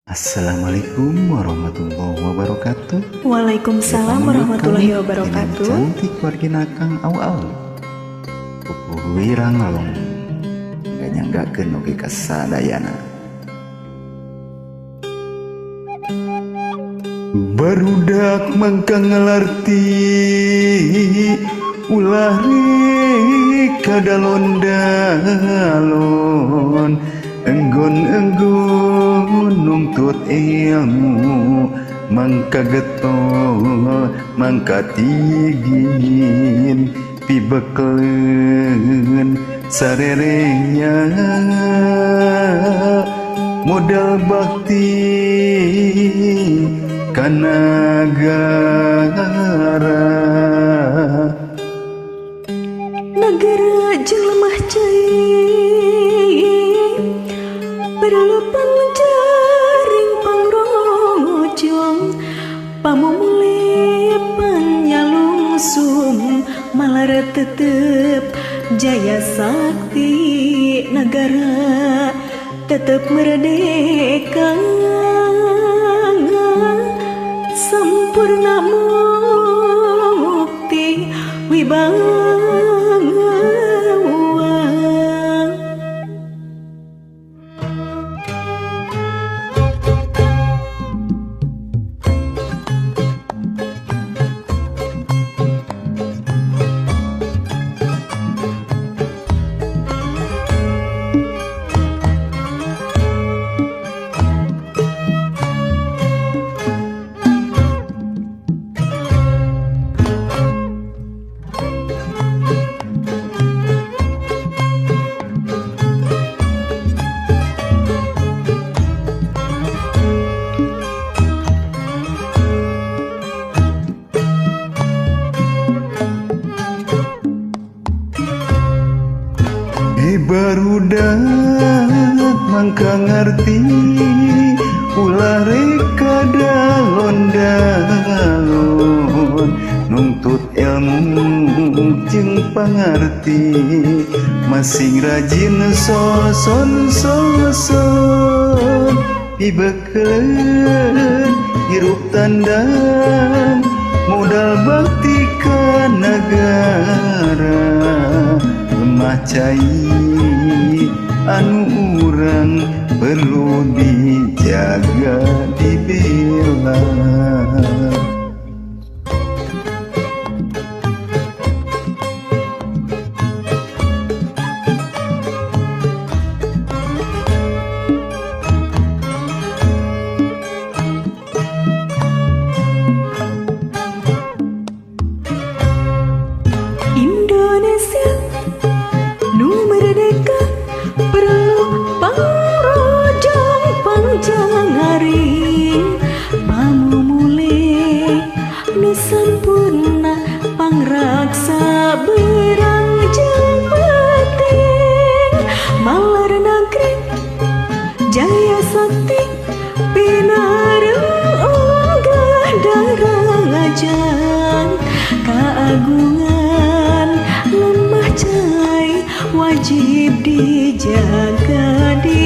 Assalamualaikum warahmatullahi wabarakatuh. Waalaikumsalam warahmatullahi wabarakatuh. Cantik wargina Kang Au pupuh wirang ngalong gak nyanggakeun oge kasadayana. Barudak mangka ngalarti ulah kadalon-dalon enggon-enggon nuntut ilmu mangka getol mangka tigin pibekleun sarerenya modal bakti kana negara jeung lemah cai berlepan jaring pangrojong pamumule panyalungsum malara tetep jaya sakti negara tetep merdeka sempurna mukti wibawa. Barudak mangka ngarti ulah reka dalon-dalon nuntut ilmu jeung pangarti masing rajin soson pibekleun hirup tandang modal bakti ka negara lemah cai anu urang perlu dijaga dibela. Indonesia nu merdeka perlu pangrojong pangjangaring pamumule nu sampurna pangraksa berang jeung penting malar negeri jaya sakti pinareng unggah darajat kaagungan lemah cai wajib dijaga di